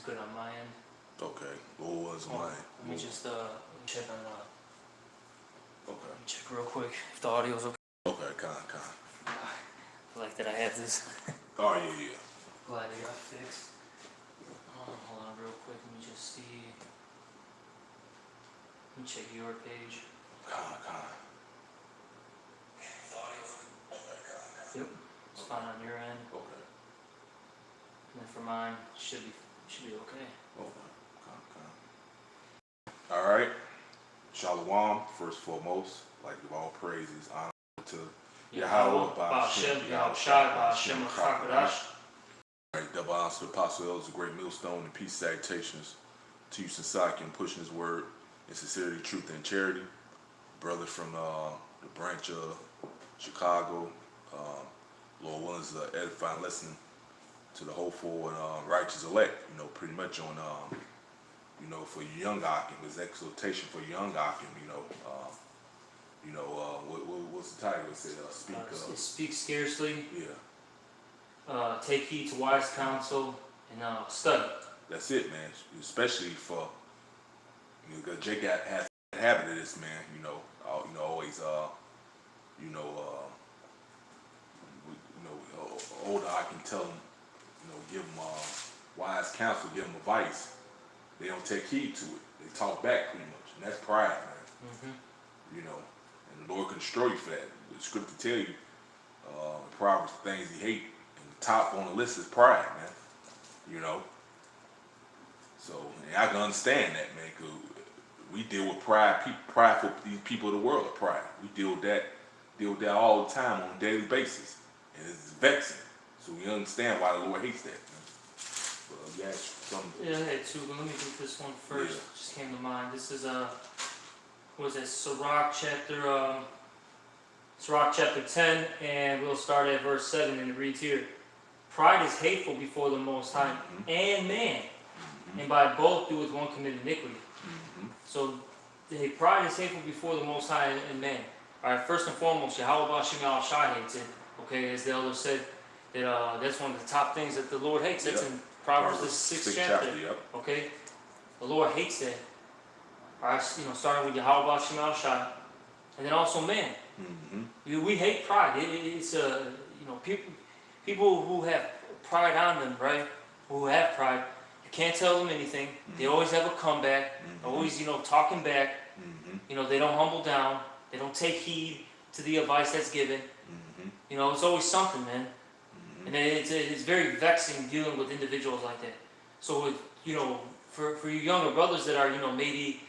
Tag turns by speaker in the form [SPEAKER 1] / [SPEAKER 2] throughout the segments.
[SPEAKER 1] good on my end.
[SPEAKER 2] Okay. What was mine?
[SPEAKER 1] Let me just check on
[SPEAKER 2] Okay.
[SPEAKER 1] check real quick if the audio's okay.
[SPEAKER 2] Okay, con.
[SPEAKER 1] I like that I have this.
[SPEAKER 2] Oh, yeah.
[SPEAKER 1] Glad it got fixed. Hold on real quick, let me just see. Let me check your page.
[SPEAKER 2] Con.
[SPEAKER 1] Yep. It's fine on your end.
[SPEAKER 2] Okay.
[SPEAKER 1] And then for mine, should be okay.
[SPEAKER 2] Okay. Con. All right. Shalom, first and foremost. Like give all praises, honor to Yahweh,
[SPEAKER 1] Ba'ashem, Yahushai, Ba'ashem, Chakadash.
[SPEAKER 2] Right, double honor to the Apostle Elders, a great millstone, and peace salutations to you, Sasaki, and pushing his word in sincerity, truth, and charity. Brother from the branch of Chicago, Lord willing, is an edifying lesson to the hopeful and righteous elect. You know, pretty much on, you know, for young Akim, his exhortation for young Akim. What's the title? It said,
[SPEAKER 1] Speak scarcely.
[SPEAKER 2] Yeah.
[SPEAKER 1] Take heed to wise counsel and study.
[SPEAKER 2] That's it, man. Especially for, because Jake has a habit of this, man. Always, older I can tell them, give them wise counsel, give them advice. They don't take heed to it. They talk back pretty much, and that's pride, man. And the Lord can destroy you for that. The scripture tell you, Proverbs, the things he hates, and the top on the list is pride, man. So I can understand that, man, because we deal with prideful these people of the world are pride. We deal with that all the time on a daily basis, and it's vexing. So we understand why the Lord hates that. But yeah,
[SPEAKER 1] I had two, but let me do this one first.
[SPEAKER 2] Yeah.
[SPEAKER 1] Just came to mind. This is what is it? Sirach chapter 10, and we'll start at verse 7, and it reads here: Pride is hateful before the Most High and man, and by both doeth one commit iniquity. So, pride is hateful before the Most High and man. All right, first and foremost, Yahweh Ba'ashem Yahushai hates it. Okay, as the elder said, that's one of the top things that the Lord hates. That's in Proverbs the 6th chapter. Okay, the Lord hates that. All right, starting with Yahweh Ba'ashem Yahushai, and then also man. We hate pride. It's people who have pride on them, right? Who have pride. You can't tell them anything. They always have a comeback. Always, talking back. They don't humble down. They don't take heed to the advice that's given. It's always something, man. And it's very vexing dealing with individuals like that. So, for you younger brothers that are, maybe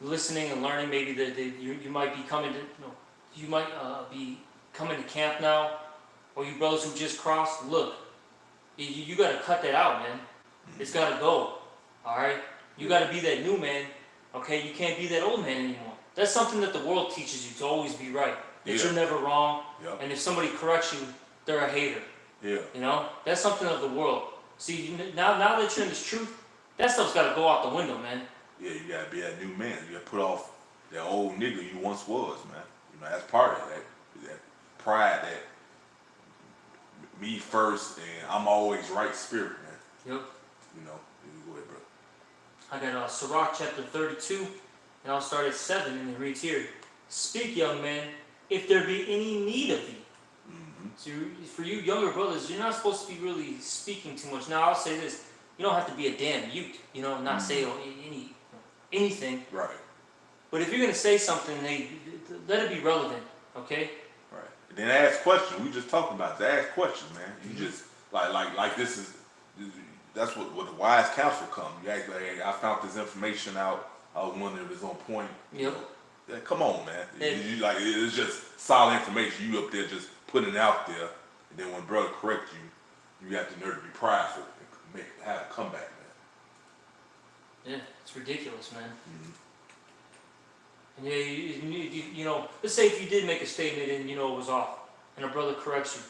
[SPEAKER 1] listening and learning, maybe that you might be coming to, you might be coming to camp now, or you brothers who just crossed. Look, you got to cut that out, man. It's got to go. All right, you got to be that new man. Okay, you can't be that old man anymore. That's something that the world teaches you, to always be right. That you're never wrong. And if somebody corrects you, they're a hater. That's something of the world. See, now that you're in this truth, that stuff's got to go out the window, man.
[SPEAKER 2] Yeah, you got to be that new man. You got to put off that old nigga you once was, man. That's part of that pride, that me first and I'm always right spirit, man.
[SPEAKER 1] Yep.
[SPEAKER 2] Go ahead, brother.
[SPEAKER 1] I got Sirach chapter 32, and I'll start at 7, and it reads here: Speak, young man, if there be any need of thee. So for you younger brothers, you're not supposed to be really speaking too much. Now I'll say this: you don't have to be a damn mute, not say anything.
[SPEAKER 2] Right.
[SPEAKER 1] But if you're gonna say something, let it be relevant, okay?
[SPEAKER 2] Right. And then ask questions. We just talking about that. Ask questions, man. You just like this is. That's what the wise counsel come. You ask, like, hey, I found this information out. I was wondering if it's on point.
[SPEAKER 1] Yep.
[SPEAKER 2] Come on, man. It's just solid information. You up there just putting it out there, and then when brother corrects you, you have the nerve to be prideful and have a comeback, man.
[SPEAKER 1] Yeah, it's ridiculous, man. And let's say if you did make a statement and it was off, and a brother corrects you.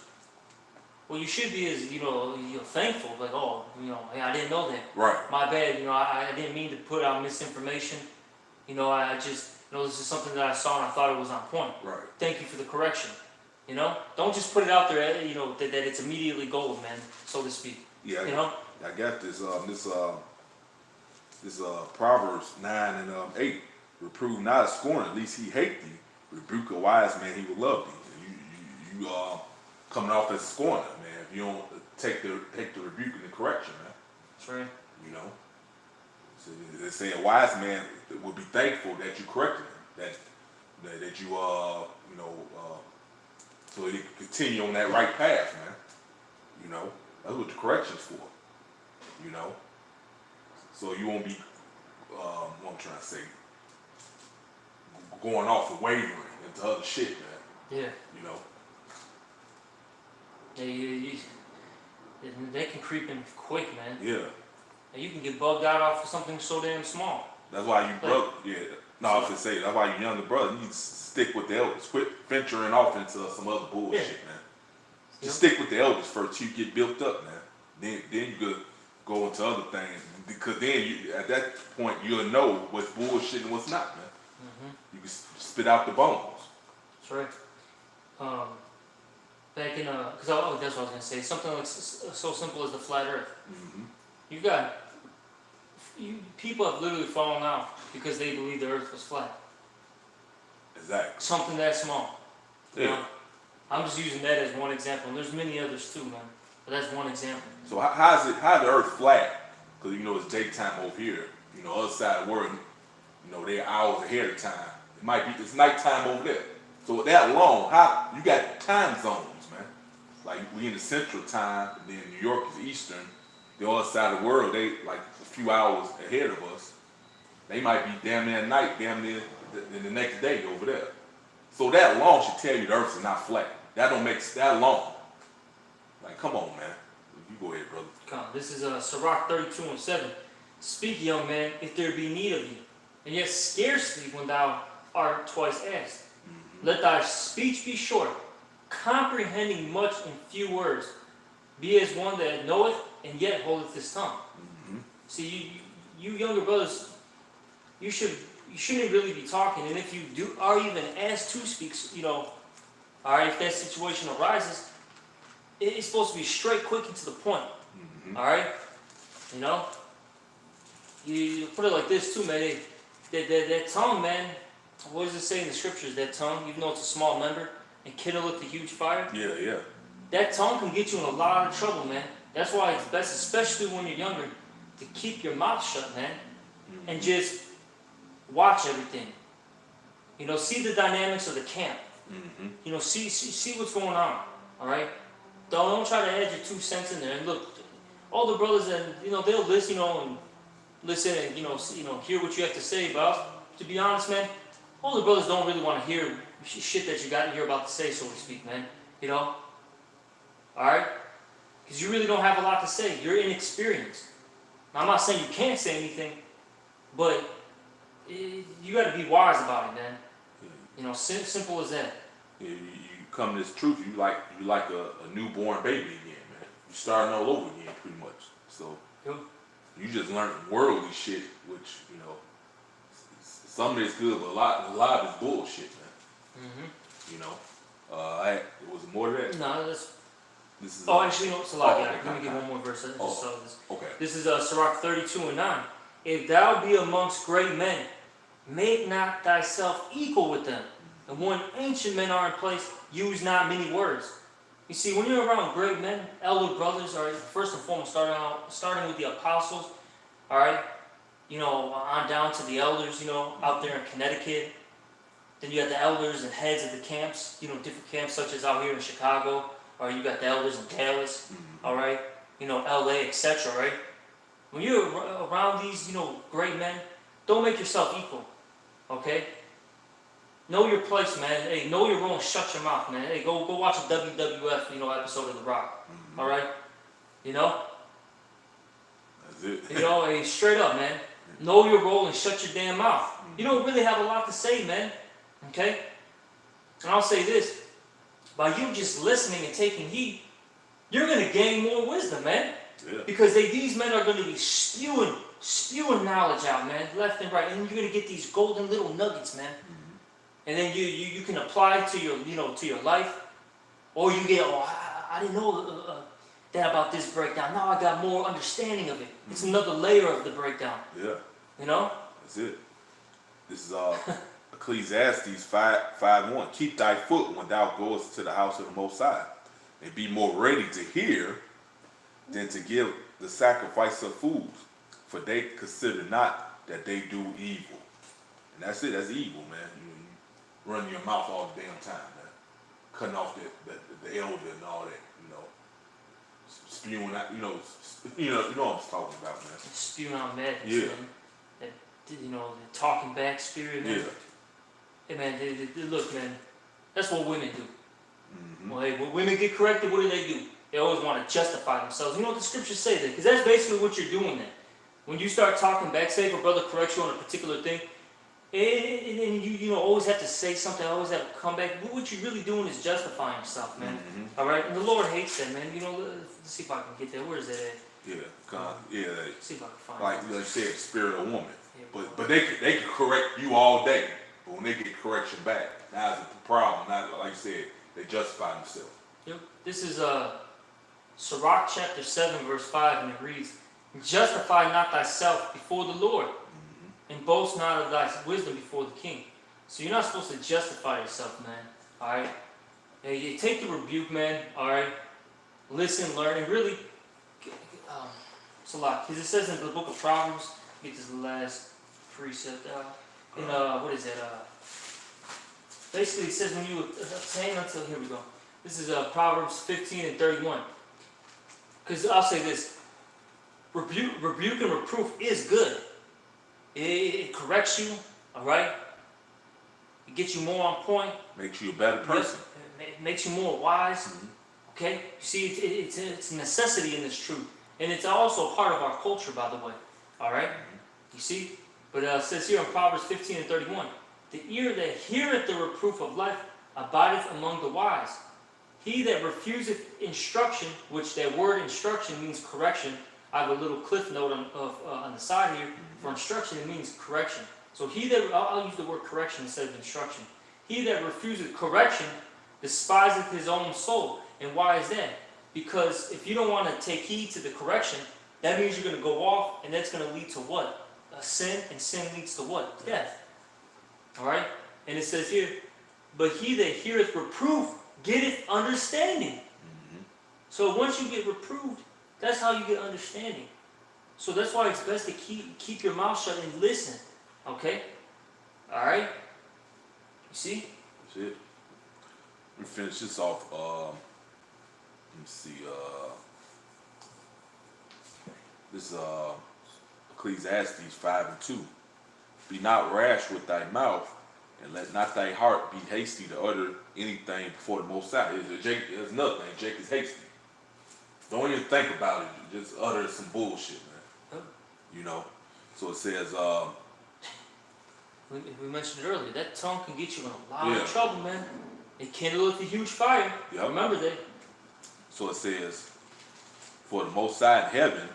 [SPEAKER 1] What you should be is, thankful, like, oh, hey, I didn't know that.
[SPEAKER 2] Right.
[SPEAKER 1] My bad, I didn't mean to put out misinformation. I just, this is something that I saw and I thought it was on point.
[SPEAKER 2] Right.
[SPEAKER 1] Thank you for the correction. You know, don't just put it out there. You know that it's immediately gold, man, so to speak.
[SPEAKER 2] Yeah,
[SPEAKER 1] You know.
[SPEAKER 2] I got this Proverbs 9 and 8. Reprove not a scorner, at least he hate thee. Rebuke a wise man, he will love thee. You coming off as a scorner, man. If you don't take the rebuke and the correction, man.
[SPEAKER 1] That's right.
[SPEAKER 2] You know. So they say a wise man will be thankful that you corrected him, that you so he can continue on that right path, man. You know, that's what the correction's for. You know, so you won't be what I'm trying to say, going off and wavering into other shit, man.
[SPEAKER 1] Yeah.
[SPEAKER 2] You know.
[SPEAKER 1] They can creep in quick, man.
[SPEAKER 2] Yeah.
[SPEAKER 1] And you can get bugged out off of something so damn small.
[SPEAKER 2] That's why you brother. Yeah. No, I was gonna say that's why you younger brother. You need to stick with the elders. Quit venturing off into some other bullshit, man. Just stick with the elders first. You get built up, man. Then you could go into other things, because then at that point you'll know what's bullshit and what's not, man. You can spit out the bones.
[SPEAKER 1] That's right. Back in because that's what I was gonna say. Something like so simple as the flat Earth. People have literally fallen out because they believe the Earth was flat.
[SPEAKER 2] Exactly.
[SPEAKER 1] Something that small.
[SPEAKER 2] Yeah.
[SPEAKER 1] You know? I'm just using that as one example. And there's many others too, man. But that's one example.
[SPEAKER 2] So how the Earth flat? Because you know it's daytime over here. You know, other side of the world, you know, they're hours ahead of time. It's nighttime over there. So that long, how you got time zones, man? Like we in the Central Time, and then New York is Eastern. The other side of the world, they like a few hours ahead of us. They might be damn near night, damn near the next day over there. So that long should tell you the Earth is not flat. That don't make that long. Like, come on, man. You go ahead, brother.
[SPEAKER 1] Come. This is Sirach 32 and 7. Speak, young man, if there be need of you, and yet scarcely when thou art twice asked. Let thy speech be short, comprehending much in few words. Be as one that knoweth and yet holdeth his tongue. See, you younger brothers, you shouldn't really be talking. And if you are even asked to speak, you know, all right, if that situation arises, it's supposed to be straight, quick, and to the point. All right, you know. You put it like this too, man. That tongue, man. What does it say in the scriptures? That tongue, even though it's a small member, and kindleth a huge fire.
[SPEAKER 2] Yeah.
[SPEAKER 1] That tongue can get you in a lot of trouble, man. That's why it's best, especially when you're younger, to keep your mouth shut, man, and just watch everything. You know, see the dynamics of the camp. You know, see what's going on. All right. Don't try to add your 2 cents in there. And look, all the brothers, and you know, they'll listen, you know, and listen, and you know, hear what you have to say. But to be honest, man, all the brothers don't really want to hear shit that you're about to say, so to speak, man. You know. All right. Because you really don't have a lot to say. You're inexperienced. Now, I'm not saying you can't say anything, but you got to be wise about it, man. You know, simple as that.
[SPEAKER 2] Yeah, you come to this truth. You like a newborn baby again, man. You starting all over again, pretty much. So you just learn worldly shit, which you know, some of it's good, but a lot of it's bullshit, man. You know, it was more to that.
[SPEAKER 1] No, this is. Actually, no, it's a
[SPEAKER 2] Oh,
[SPEAKER 1] lot.
[SPEAKER 2] okay,
[SPEAKER 1] Let me get one more verse. I just saw this.
[SPEAKER 2] Okay.
[SPEAKER 1] This is Sirach 32 and 9. If thou be amongst great men, make not thyself equal with them. And when ancient men are in place, use not many words. You see, when you're around great men, elder brothers, all right, first and foremost, starting with the apostles, all right, you know, on down to the elders, you know, out there in Connecticut. Then you got the elders and heads of the camps, you know, different camps such as out here in Chicago, or you got the elders in Dallas, all right, you know, LA, etc., right? When you're around these, you know, great men, don't make yourself equal, okay? Know your place, man. Hey, know your role and shut your mouth, man. Hey, go watch a WWF, you know, episode of The Rock, all right? You know?
[SPEAKER 2] That's it.
[SPEAKER 1] You know, hey, straight up, man. Know your role and shut your damn mouth. You don't really have a lot to say, man, okay? And I'll say this. By you just listening and taking heed, you're going to gain more wisdom, man.
[SPEAKER 2] Yeah.
[SPEAKER 1] Because these men are going to be spewing knowledge out, man, left and right. And you're going to get these golden little nuggets, man. And then you can apply it to your, you know, to your life, Or you get, I didn't know that about this breakdown. Now I got more understanding of it. It's another layer of the breakdown.
[SPEAKER 2] Yeah.
[SPEAKER 1] You know?
[SPEAKER 2] That's it. This is Ecclesiastes 5:1. Keep thy foot when thou goest to the house of the Most High, and be more ready to hear than to give the sacrifice of fools, for they consider not that they do evil. And that's it. That's evil, man. You run your mouth all the damn time, man. Cutting off the elder and all that, you know. Spewing out, you know what I'm talking about, man.
[SPEAKER 1] Spewing out madness,
[SPEAKER 2] Yeah.
[SPEAKER 1] man. That, you know, the talking back spirit, man.
[SPEAKER 2] Yeah.
[SPEAKER 1] Hey, man, look, man, that's what women do.
[SPEAKER 2] Mm-hmm.
[SPEAKER 1] Well, hey, when women get corrected, what do? They always want to justify themselves. You know what the scriptures say there? Because that's basically what you're doing then. When you start talking back, say if a brother corrects you on a particular thing, and you know, always have to say something, always have to come back. What you're really doing is justifying yourself, man.
[SPEAKER 2] Mm-hmm.
[SPEAKER 1] All right? And the Lord hates that, man. You know, let's see if I can get there. Where is that at?
[SPEAKER 2] Yeah,
[SPEAKER 1] Let's see if I can find
[SPEAKER 2] like
[SPEAKER 1] it.
[SPEAKER 2] you said, the spirit of woman.
[SPEAKER 1] Yeah.
[SPEAKER 2] But they can correct you all day, but when they get correction back, now it's a problem. Now, like you said, they justify themselves.
[SPEAKER 1] Yep. This is Sirach chapter 7, verse 5, and it reads, justify not thyself before the Lord, and boast not of thy wisdom before the king. So you're not supposed to justify yourself, man. Alright? You take the rebuke, man. Alright? Listen, learn, and really, it's a lot. Because it says in the book of Proverbs, get this last precept out. In, what is it? Basically, it says when you attain until, here we go. This is Proverbs 15 and 31. Because I'll say this. Rebuke and reproof is good. It corrects you, all right? It gets you more on point.
[SPEAKER 2] Makes you a better person.
[SPEAKER 1] It makes you more wise, okay? You see, it's a necessity in this truth. And it's also part of our culture, by the way, all right? You see? But it says here in Proverbs 15 and 31, the ear that heareth the reproof of life abideth among the wise. He that refuseth instruction, which that word instruction means correction. I have a little cliff note on the side here. For instruction, it means correction. So he that, I'll use the word correction instead of instruction. He that refuseth correction despiseth his own soul. And why is that? Because if you don't want to take heed to the correction, that means you're going to go off, and that's going to lead to what? A sin, and sin leads to what? Death. Alright? And it says here, but he that heareth reproof getteth understanding. So once you get reproved, that's how you get understanding. So that's why it's best to keep your mouth shut and listen. Okay? Alright? You see?
[SPEAKER 2] That's it. Let me finish this off. Let me see. This Ecclesiastes 5 and 2. Be not rash with thy mouth, and let not thy heart be hasty to utter anything before the Most High. There's another thing. Jake is hasty. Don't even think about it. Just utter some bullshit, man. You know. So it says.
[SPEAKER 1] We mentioned earlier, that tongue can get you in a lot of trouble, man. It kindleth a huge fire.
[SPEAKER 2] Yep.
[SPEAKER 1] Remember that.
[SPEAKER 2] So it says, for the Most High in heaven,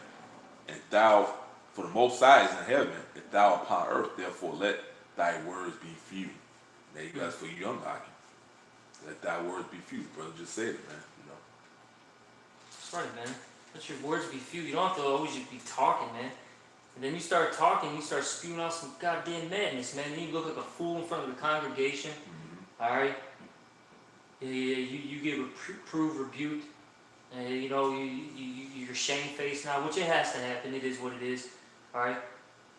[SPEAKER 2] and thou, for the Most High is in heaven, and thou upon earth, therefore let thy words be few. There you go, that's for you young hockey. Let thy words be few. Brother just said it, man. You know.
[SPEAKER 1] That's right, man. Let your words be few. You don't have to always just be talking, man. And then you start talking, you start spewing out some goddamn madness, man. Then you look like a fool in front of the congregation. Alright? You get reproved, rebuked. You know, you're shamefaced now, which it has to happen. It is what it is. Alright?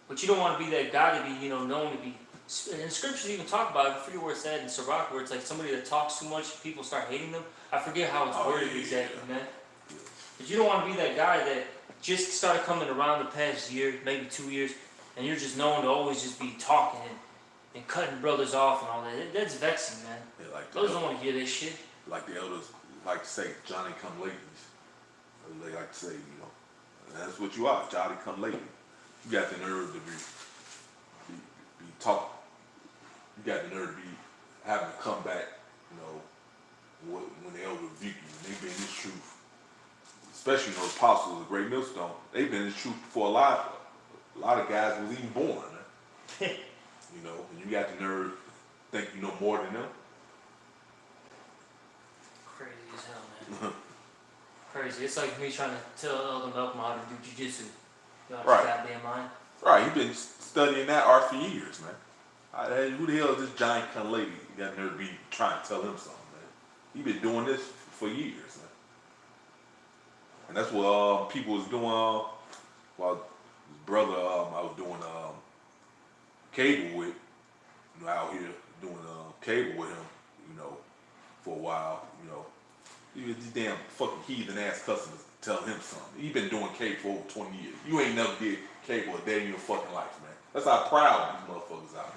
[SPEAKER 1] But you don't want to be that guy to be, you know, known to be. And scriptures even talk about it. I forget where it's at in Sirach, where it's like somebody that talks too much, people start hating them. I forget how it's worded exactly, man. But you don't want to be that guy that just started coming around the past year, maybe 2 years, and you're just known to always just be talking and cutting brothers off and all that. That's vexing, man.
[SPEAKER 2] Yeah, like
[SPEAKER 1] Brothers don't want to hear this shit.
[SPEAKER 2] Like the elders like to say, Johnny come latelys. They like to say, you know, that's what you are, Johnny come lately. You got the nerve to be talking. You got the nerve to be having to come back, you know, when the elders rebuke you. They've been in this truth. Especially, you know, the apostles of Great Millstone, they've been in this truth before a lot of guys was even born. You know, and you got the nerve to think you know more than them.
[SPEAKER 1] Crazy as Crazy. It's like me trying to tell Elder Malcolm how to do jiu-jitsu. Y'all just
[SPEAKER 2] Right.
[SPEAKER 1] goddamn mind.
[SPEAKER 2] Right, he been studying that art for years, man. Who the hell is this giant kind of lady got nerve to be trying to tell him something, man? He been doing this for years, man. And that's what people was doing while his brother I was doing cable with, out here doing cable with him, for a while, these damn fucking heathen ass customers tell him something. He been doing cable for over 20 years. You ain't never did cable a day in your fucking life, man. That's how proud these motherfuckers out,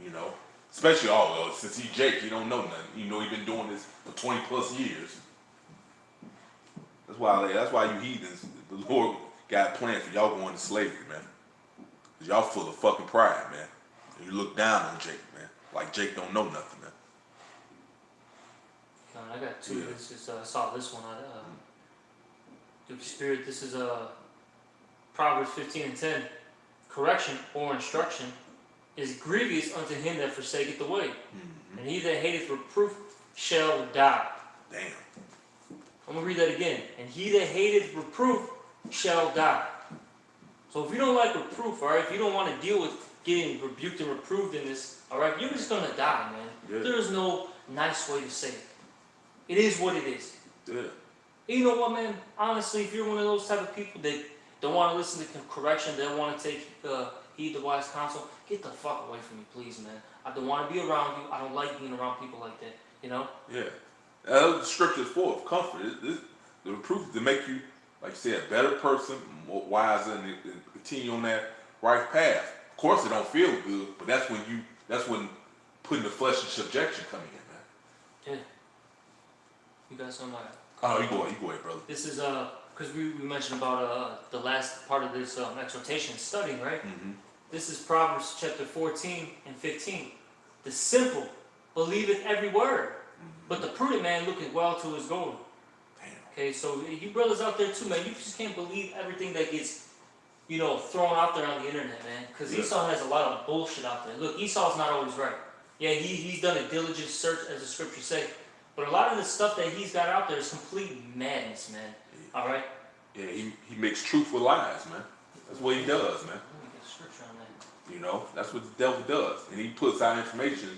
[SPEAKER 2] man. Especially since he Jake, he don't know nothing. He been doing this for 20 plus years. That's why you heathens, the Lord got plans for y'all going to slavery, man. Cause y'all full of fucking pride, man. And you look down on Jake, man. Like Jake don't know nothing, man.
[SPEAKER 1] I got two. Yeah. This is I saw this one. Duke Spirit. This is Proverbs 15:10. Correction or instruction is grievous unto him that forsaketh the way, and he that hateth reproof shall die.
[SPEAKER 2] Damn.
[SPEAKER 1] I'm gonna read that again. And he that hateth reproof shall die. So if you don't like reproof, all right, if you don't want to deal with getting rebuked and reproved in this, all right, you're just gonna die, man. Yeah. There is no nice way to say it. It is what it is.
[SPEAKER 2] Yeah.
[SPEAKER 1] And you know what, man? Honestly, if you're one of those type of people that don't want to listen to correction, they don't want to take heed the wise counsel, get the fuck away from me, please, man. I don't want to be around you. I don't like being around people like that,
[SPEAKER 2] Yeah. The scripture is full of comfort. The reproof to make you, like you said, a better person, more wiser, and continue on that right path. Of course, it don't feel good, but that's when putting the flesh in subjection come in, man.
[SPEAKER 1] Yeah. You got something like that?
[SPEAKER 2] Oh, you go ahead, brother.
[SPEAKER 1] This is because we mentioned about the last part of this exhortation studying, right? Mm-hmm. This is Proverbs chapter 14 and 15. The simple believeth every word, but the prudent man looketh well to his gold. Damn. Okay, so you brothers out there too, man, you just can't believe everything that gets, thrown out there on the internet, man. Because Esau has a lot of bullshit out there. Look, Esau's not always right. Yeah, he's done a diligent search, as the scriptures say. But a lot of the stuff that he's got out there is complete madness, man.
[SPEAKER 2] Yeah.
[SPEAKER 1] All right?
[SPEAKER 2] Yeah, he mixes truth with lies, man. That's what he does, man.
[SPEAKER 1] Let me get a scripture on that.
[SPEAKER 2] That's what the devil does. And he puts out information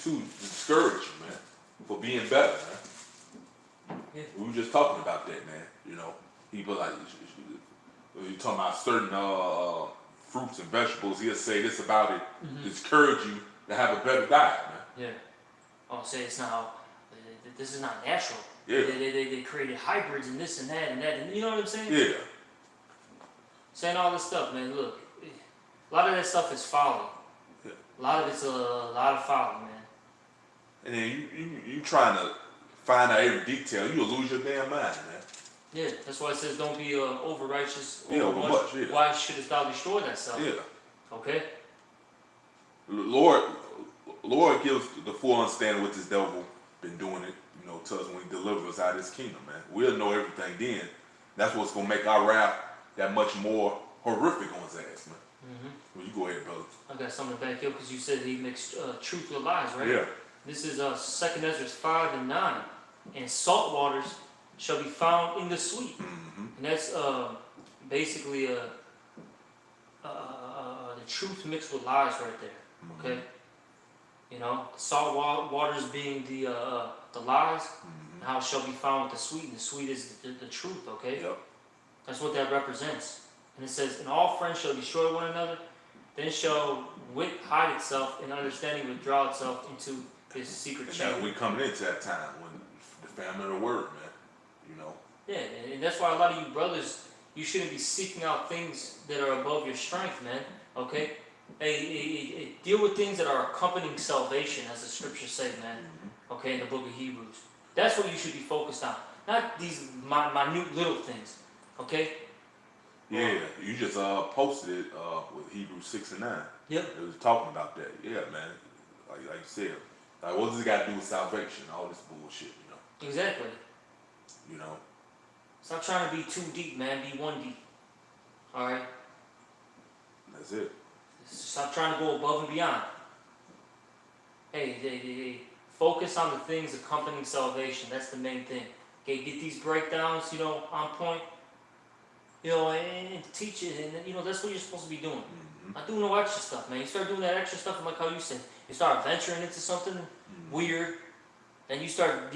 [SPEAKER 2] to discourage you, man, for being better, man. Yeah. We were just talking about that, man. He was like, you're talking about certain fruits and vegetables, he'll say this about it, discourage you to have a better diet, man.
[SPEAKER 1] Yeah. Oh, say it's not, this is not natural.
[SPEAKER 2] Yeah.
[SPEAKER 1] They created hybrids and this and that and that, and you know what I'm saying?
[SPEAKER 2] Yeah.
[SPEAKER 1] Saying all this stuff, man, look, a lot of that stuff is folly.
[SPEAKER 2] Yeah.
[SPEAKER 1] A lot of it's a lot of folly, man.
[SPEAKER 2] And then you trying to find out every detail, you'll lose your damn mind, man.
[SPEAKER 1] Yeah, that's why it says don't be over righteous.
[SPEAKER 2] Over much, yeah.
[SPEAKER 1] Why shouldest thou destroy thyself?
[SPEAKER 2] Yeah.
[SPEAKER 1] Okay?
[SPEAKER 2] Lord gives the full understanding what this devil been doing it, to us when he delivers us out of his kingdom, man. We'll know everything then. That's what's gonna make our wrath that much more horrific on his ass, man. Mm-hmm. Well, you go ahead, brother.
[SPEAKER 1] I got something back here because you said he mixed truth with lies, right?
[SPEAKER 2] Yeah.
[SPEAKER 1] This is 2 Ezra 5 and 9. And salt waters shall be found in the sweet. Mm-hmm. And that's basically the truth mixed with lies right there. Okay? Salt waters being the lies, and how it shall be found with the sweet. And the sweet is the truth, okay?
[SPEAKER 2] Yep. That's
[SPEAKER 1] what that represents. And it says, and all friends shall destroy one another, then shall wit hide itself, and understanding withdraw itself into his secret chamber.
[SPEAKER 2] We coming into that time when the famine of the word, man.
[SPEAKER 1] Yeah, and that's why a lot of you brothers, you shouldn't be seeking out things that are above your strength, man. Okay? Deal with things that are accompanying salvation, as the scriptures say, man. Okay, in the book of Hebrews. That's what you should be focused on. Not these minute little things. Okay?
[SPEAKER 2] Yeah, you just posted it with Hebrews 6 and 9.
[SPEAKER 1] Yep.
[SPEAKER 2] It was talking about that. Yeah, man. Like you said. Like, what does it got to do with salvation? All this bullshit,
[SPEAKER 1] Exactly. Stop trying to be too deep, man. Be one deep. Alright?
[SPEAKER 2] That's it.
[SPEAKER 1] Stop trying to go above and beyond. Hey, Focus on the things accompanying salvation. That's the main thing. Okay, get these breakdowns, on point, and teach it, and that's what you're supposed to be doing. Not doing no extra stuff, man. You start doing that extra stuff, and like how you said, you start venturing into something weird, and you start,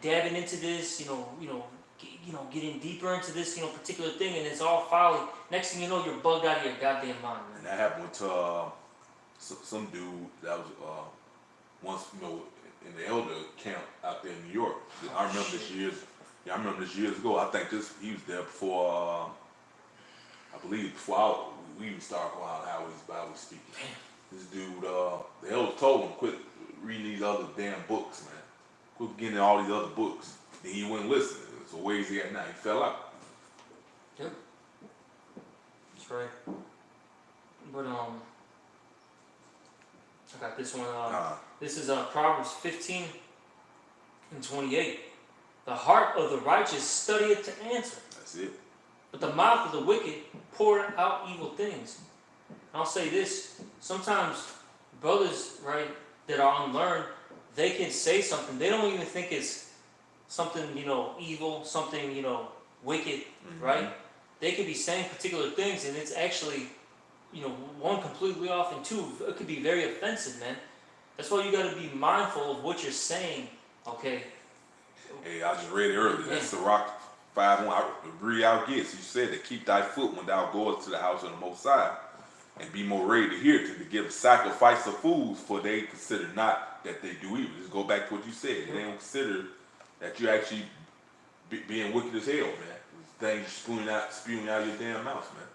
[SPEAKER 1] dabbing into this, getting deeper into this, particular thing, and it's all folly. Next thing you know, you're bugged out of your goddamn mind, man.
[SPEAKER 2] And that happened to some dude that was once, in the elder camp out there in New York. I remember this years ago. I think he was there before. I believe before we even started going out how he's Bible speaking. This dude, the elder told him, quit reading these other damn books, man. Quit getting all these other books. Then he wouldn't listen. So where is he at now? He fell out.
[SPEAKER 1] Yep. That's right. But I got this one. This is Proverbs 15:28. The heart of the righteous studieth to answer.
[SPEAKER 2] That's it.
[SPEAKER 1] But the mouth of the wicked pour out evil things. I'll say this. Sometimes brothers, right, that are unlearned, they can say something. They don't even think it's something, evil, something, wicked, right? They could be saying particular things, and it's actually, one, completely off, and two, it could be very offensive, man. That's why you got to be mindful of what you're saying, okay?
[SPEAKER 2] Hey, I just read it earlier. That's Sirach 5:1. I agree out gets. You said to keep thy foot when thou goest to the house of the Most High, and be more ready to hear to give sacrifice of fools, for they consider not that they do evil. Just go back to what you said. They don't consider that you actually being wicked as hell, man. Things spewing out your damn mouth, man.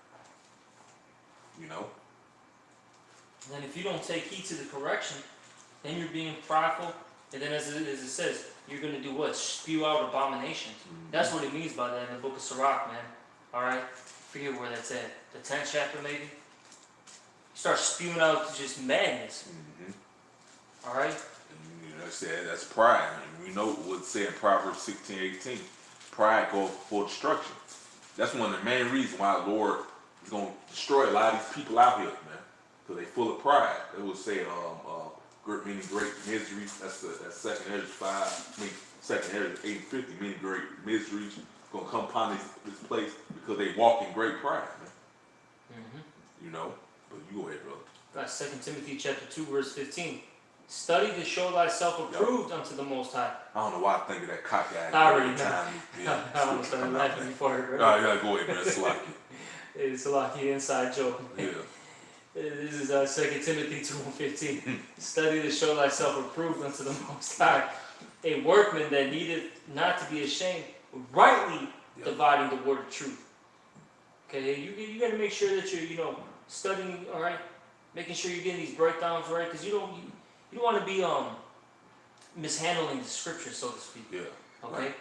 [SPEAKER 1] And if you don't take heed to the correction, then you're being prideful, and then as it says, you're going to do what? Spew out abominations. That's what it means by that in the book of Sirach, man. Alright? Forget where that's at. The 10th chapter, maybe? You start spewing out just madness. Alright?
[SPEAKER 2] That's pride. And we know what it said in Proverbs 16:18. Pride goes for destruction. That's one of the main reasons why the Lord is going to destroy a lot of these people out here, man. Because they full of pride. It will say, meaning great miseries. That's 2nd Ezra 2nd Ezra 8:50, meaning great miseries going to come upon this place because they walk in great pride, man. But you go ahead, brother.
[SPEAKER 1] That's 2 Timothy chapter 2, verse 15. Study to show thyself approved unto the Most High.
[SPEAKER 2] I don't know why I think of that cockeyed
[SPEAKER 1] I already know.
[SPEAKER 2] time.
[SPEAKER 1] I almost started laughing before it, right?
[SPEAKER 2] Oh, yeah, go ahead, man. It's lucky.
[SPEAKER 1] It's a lucky inside joke.
[SPEAKER 2] Yeah.
[SPEAKER 1] This is 2 Timothy 2:15. Study to show thyself approved unto the Most High, a workman that needeth not to be ashamed, rightly dividing the word of truth. Okay, you got to make sure that you're studying, all right, making sure you're getting these breakdowns right, because you don't want to be mishandling the scripture, so to speak.
[SPEAKER 2] Yeah.
[SPEAKER 1] Okay.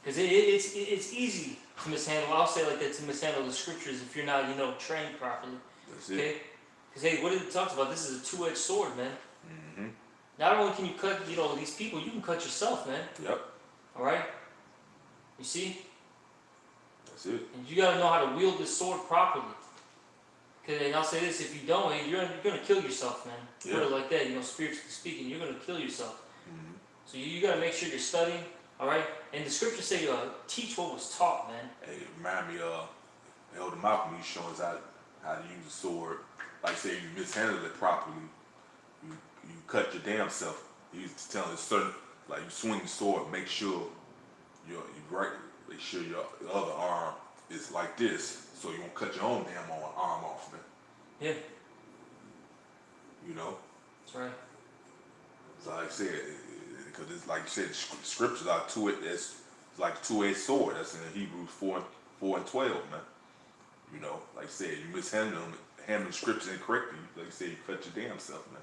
[SPEAKER 1] Because it's easy to mishandle. I'll say like that, to mishandle the scriptures if you're not trained properly.
[SPEAKER 2] That's
[SPEAKER 1] Okay.
[SPEAKER 2] it.
[SPEAKER 1] Because hey, what it talks about, this is a two-edged sword, man. Not only can you cut these people, you can cut yourself, man.
[SPEAKER 2] Yep.
[SPEAKER 1] All right. You see.
[SPEAKER 2] That's it.
[SPEAKER 1] And you got to know how to wield this sword properly. And I'll say this, if you don't, you're going to kill yourself, man. Put it like that, spiritually speaking, you're going to kill yourself. So you got to make sure you're studying, all right? And the scriptures say, teach what was taught, man.
[SPEAKER 2] Hey, it remind me of Elder Malcolm. He's showing us how to use the sword. Like say you mishandle it properly, you cut your damn self. He's telling us certain, like you swing the sword, make sure you right. Make sure your other arm is like this, so you won't cut your own damn arm off, man.
[SPEAKER 1] Yeah.
[SPEAKER 2] That's
[SPEAKER 1] right.
[SPEAKER 2] So like I said, because it's like you said, scriptures are it's like a two-edged sword. That's in Hebrews 4:12, man. Like I said, you mishandling the scriptures incorrectly. Like you said, you cut your damn self, man.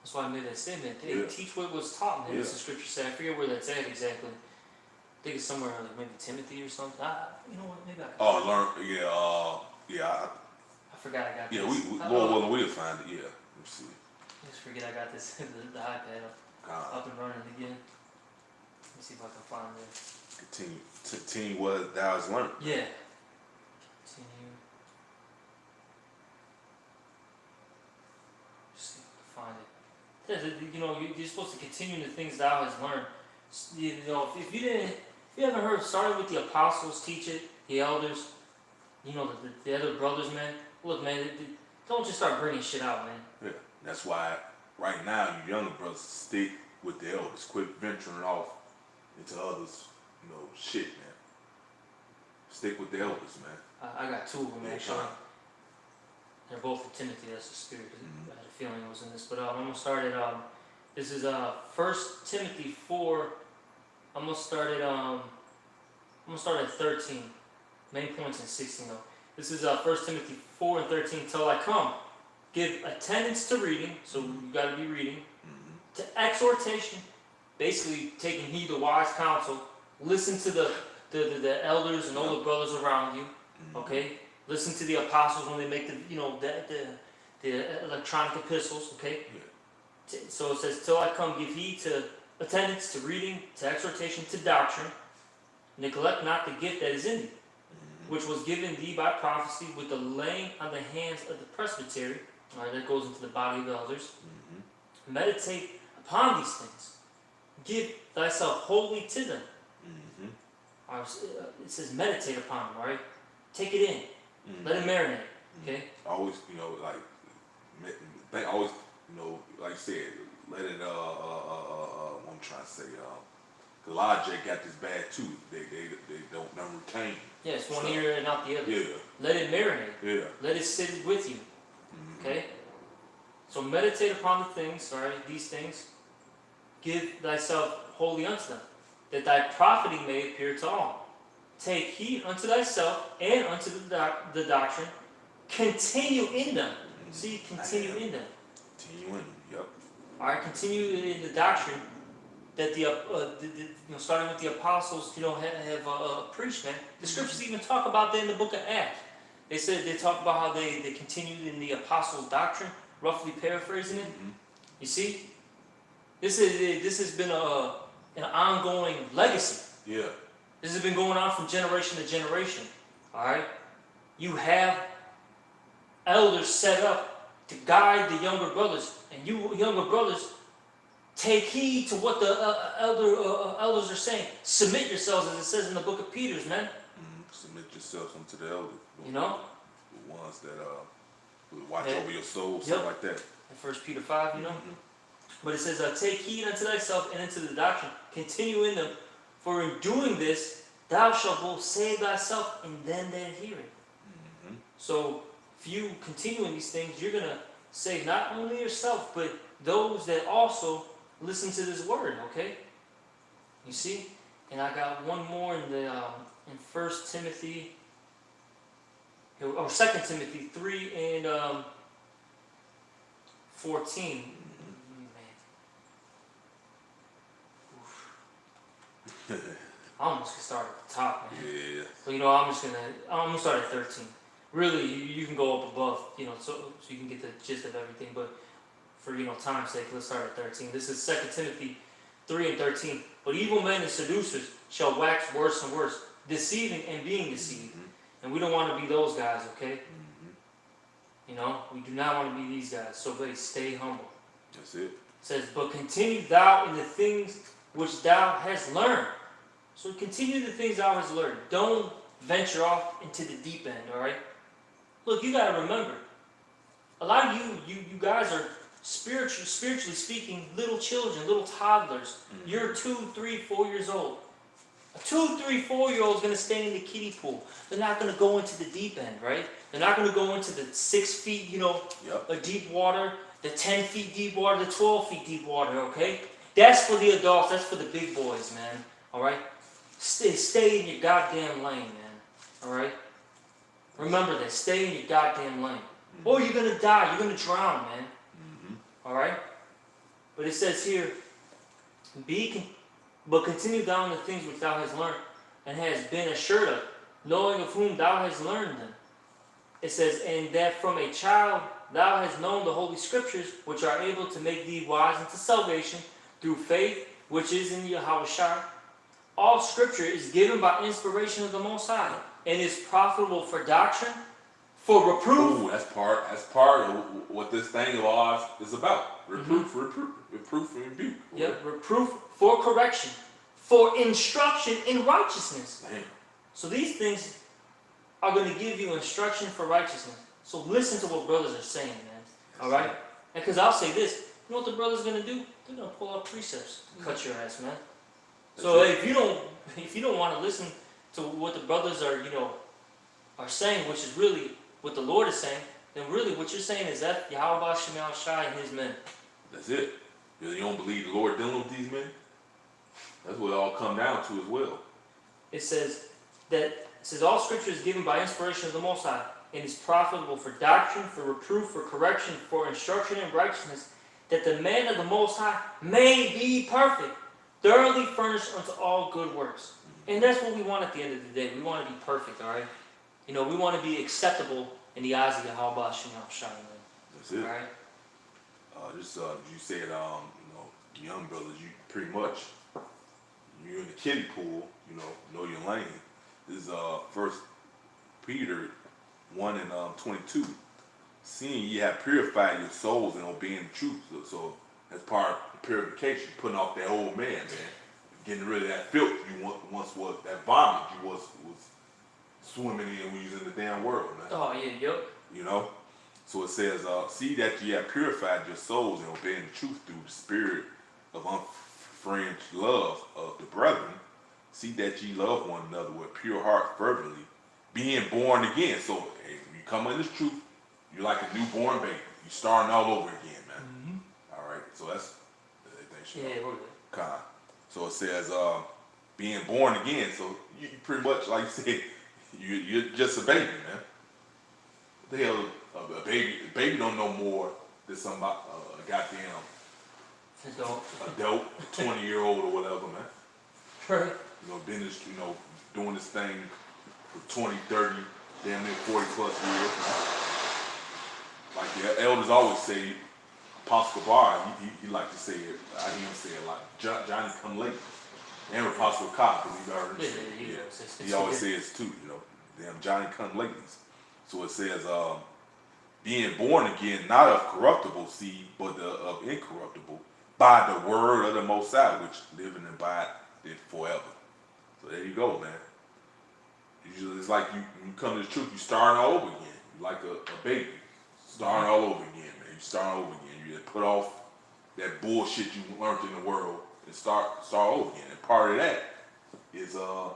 [SPEAKER 1] That's why I made that statement. Hey, teach what was taught, man. That's the scripture said. I forget where that's at exactly. I think it's somewhere like maybe Timothy or something. You know what? Maybe I can.
[SPEAKER 2] Oh, learn. I
[SPEAKER 1] forgot I got this.
[SPEAKER 2] Yeah, we'll find it. Yeah, let's see.
[SPEAKER 1] I just forget I got this the iPad up and running again. Let me see if I can find it.
[SPEAKER 2] Continue what thou hast learned.
[SPEAKER 1] Yeah. Continue. Just see if I can find it. you're supposed to continue in the things thou hast learned. If you haven't heard, starting with the apostles, teach it, the elders, the other brothers, man. Look, man, don't just start bringing shit out, man.
[SPEAKER 2] Yeah, that's why right now you younger brothers stick with the elders. Quit venturing off into others, shit, man. Stick with the elders, man.
[SPEAKER 1] I got two of them,
[SPEAKER 2] Yeah,
[SPEAKER 1] actually. They're both from Timothy. That's the spirit. I had a feeling it was in this, but I'm gonna start at this is 1 Timothy 4. I'm gonna start at 13. Main points in 16 though. This is 1 Timothy 4 and 13. Till I come, give attendance to reading. So you got to be reading. To exhortation, basically taking heed to wise counsel. Listen to the elders and older brothers around you. Okay. Listen to the apostles when they make the electronic epistles. Okay. So it says, till I come, give heed to attendance, to reading, to exhortation, to doctrine. Neglect not the gift that is in thee, which was given thee by prophecy with the laying on the hands of the presbytery. All right, that goes into the body of elders. Meditate upon these things. Give thyself wholly to them. All right, it says meditate upon them, all right? Take it in. Let it marinate, okay?
[SPEAKER 2] Always, always, like I said, let it, what I'm trying to say, the logic got this bad too. They don't never retain.
[SPEAKER 1] Yeah, it's one ear and not the other.
[SPEAKER 2] Yeah.
[SPEAKER 1] Let it marinate.
[SPEAKER 2] Yeah.
[SPEAKER 1] Let it sit with you. Okay? So meditate upon the things, all right, these things. Give thyself wholly unto them, that thy profiting may appear to all. Take heed unto thyself and unto the doctrine. Continue in them. See, continue in them.
[SPEAKER 2] Continue in them, yep.
[SPEAKER 1] All right, continue in the doctrine that starting with the apostles, have preached, man. The scriptures even talk about that in the book of Acts. They talk about how they continued in the apostles' doctrine, roughly paraphrasing it. You see, this has been an ongoing legacy.
[SPEAKER 2] Yeah.
[SPEAKER 1] This has been going on from generation to generation. All right, you have elders set up to guide the younger brothers, and you younger brothers, take heed to what the elders are saying. Submit yourselves, as it says in the book of Peter, man.
[SPEAKER 2] Submit yourselves unto the elders.
[SPEAKER 1] You know?
[SPEAKER 2] The ones that watch over your soul, stuff like that.
[SPEAKER 1] In 1 Peter 5, you know? But it says, take heed unto thyself and unto the doctrine. Continue in them. For in doing this, thou shalt both save thyself and them that hear it. So, if you continue in these things, you're going to save not only yourself, but those that also listen to this word, okay? You see? And I got one more in the in 1 Timothy, or 2 Timothy 3 and 14. I almost could start at the top, man.
[SPEAKER 2] Yeah.
[SPEAKER 1] So I'm gonna start at 13. Really, you can go up above, so you can get the gist of everything. But for time's sake, let's start at 13. This is 2 Timothy 3 and 13. But evil men and seducers shall wax worse and worse, deceiving and being deceived. And we don't want to be those guys, okay? We do not want to be these guys. So please stay humble.
[SPEAKER 2] That's it.
[SPEAKER 1] It says, but continue thou in the things which thou hast learned. So continue the things thou hast learned. Don't venture off into the deep end, all right? Look, you got to remember, a lot of you guys are spiritually speaking, little children, little toddlers. You're 2, 3, 4 years old. A 2, 3, 4-year-old is going to stay in the kiddie pool. They're not going to go into the deep end, right? They're not going to go into the 6 feet, a deep water, the 10 feet deep water, the 12 feet deep water, okay? That's for the adults. That's for the big boys, man. All right? Stay in your goddamn lane, man. All right? Remember that. Stay in your goddamn lane. Or you're going to die. You're going to drown, man. All right? But it says here, but continue thou in the things which thou hast learned and hast been assured of, knowing of whom thou hast learned them. It says, and that from a child thou hast known the holy scriptures, which are able to make thee wise unto salvation through faith, which is in Yahushua. All scripture is given by inspiration of the Most High, and is profitable for doctrine, for reproof.
[SPEAKER 2] Ooh, that's part of what this thing of ours is about. Reproof and rebuke.
[SPEAKER 1] Yep, reproof for correction, for instruction in righteousness.
[SPEAKER 2] Damn.
[SPEAKER 1] So these things are going to give you instruction for righteousness. So listen to what brothers are saying, man. All right? Because I'll say this. You know what the brothers are going to do? They're going to pull out precepts to cut your ass, man. So if you don't want to listen to what the brothers are saying, which is really what the Lord is saying, then really what you're saying is that Yahweh Shemel Shai and his men.
[SPEAKER 2] That's it. You don't believe the Lord dealing with these men? That's what it all come down to as well.
[SPEAKER 1] It says all scripture is given by inspiration of the Most High and is profitable for doctrine, for reproof, for correction, for instruction in righteousness, that the man of the Most High may be perfect, thoroughly furnished unto all good works. And that's what we want at the end of the day. We want to be perfect, all right? We want to be acceptable in the eyes of Yahweh Shemel Shai.
[SPEAKER 2] That's it.
[SPEAKER 1] All right?
[SPEAKER 2] You said, young brothers, you pretty much, you're in the kiddie pool, know your lane. This is 1 Peter 1 and 22. Seeing ye have purified your souls in obeying the truth. So that's part of purification, putting off that old man, getting rid of that filth you once was, that vomit you was swimming in when you was in the damn world, man.
[SPEAKER 1] Oh, yeah, yep.
[SPEAKER 2] So it says, see that ye have purified your souls in obeying the truth through the spirit of unfringed love of the brethren. See that ye love one another with pure heart fervently, being born again. So hey, when you come in this truth, you're like a newborn baby. You're starting all over again, man. Mm-hmm. All right, so that's
[SPEAKER 1] yeah, we're good.
[SPEAKER 2] Con. So it says, being born again. So you pretty much, like you said, you're just a baby, man. What the hell, a baby don't know more than somebody, a goddamn adult, 20-year-old or whatever, man.
[SPEAKER 1] Right.
[SPEAKER 2] Been this, doing this thing for 20, 30, damn near 40 plus years. Like the elders always say, Apostle Bar, he like to say it, I hear him say it like, Johnny come late. And Apostle Cobb, because he's already he always says too, damn Johnny come late. So it says, being born again, not of corruptible seed, but of incorruptible, by the word of the Most High, which live and abide forever. So there you go, man. It's like you come to the truth, you starting all over again. You're like a baby, starting all over again, man. You starting over again. You just put off that bullshit you learned in the world and start over again. And part of that is the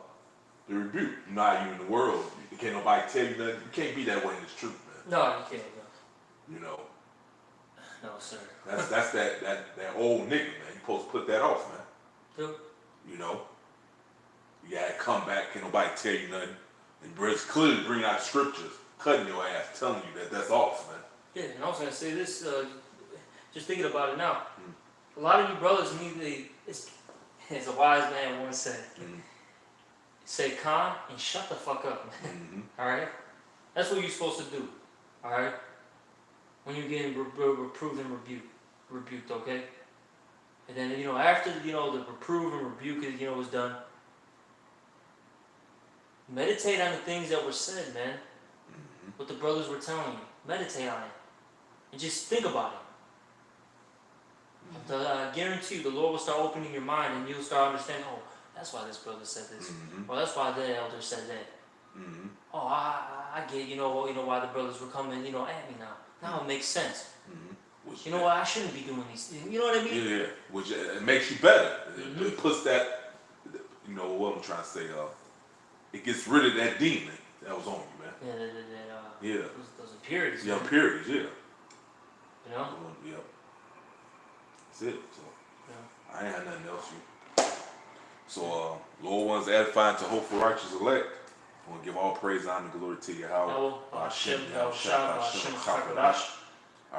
[SPEAKER 2] rebuke. You know how you in the world, you can't nobody tell you nothing. You can't be that way in this truth, man.
[SPEAKER 1] No, you can't.
[SPEAKER 2] No.
[SPEAKER 1] No, sir.
[SPEAKER 2] That's that old nigga, man. You supposed to put that off, man.
[SPEAKER 1] Yep.
[SPEAKER 2] You gotta come back, can't nobody tell you nothing. And brothers clearly bring out scriptures, cutting your ass, telling you that's off, man.
[SPEAKER 1] Yeah, and I was gonna say this, just thinking about it now. A lot of you brothers need as a wise man once said, say calm and shut the fuck up, man. Alright? That's what you're supposed to do. Alright? When you're getting reproved and rebuked, okay? And then, after, the reprove and rebuke is done, meditate on the things that were said, man. What the brothers were telling you. Meditate on it. And just think about it. I guarantee you the Lord will start opening your mind and you'll start understanding, oh, that's why this brother said this. Or that's why that elder said that. Oh, I get, why the brothers were coming, at me now. Now it makes sense. What, I shouldn't be doing these things. You know what I mean? Yeah.
[SPEAKER 2] Which it makes you better. It puts that, what I'm trying to say, it gets rid of that demon that was on you, man.
[SPEAKER 1] Yeah, those impurities.
[SPEAKER 2] Yeah, impurities, yeah.
[SPEAKER 1] Yeah.
[SPEAKER 2] That's it. So, I ain't had nothing else. So, Lord wants to edify to hope for righteous elect. I want to give all praise, honor, and glory to you. All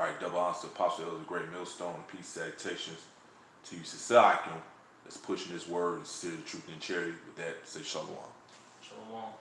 [SPEAKER 2] right, double honors to Apostle Elder, great millstone, and peace, salutations to you, Sisakim, that's pushing this word and still the truth and charity. With that, say shalom.
[SPEAKER 1] Shalom.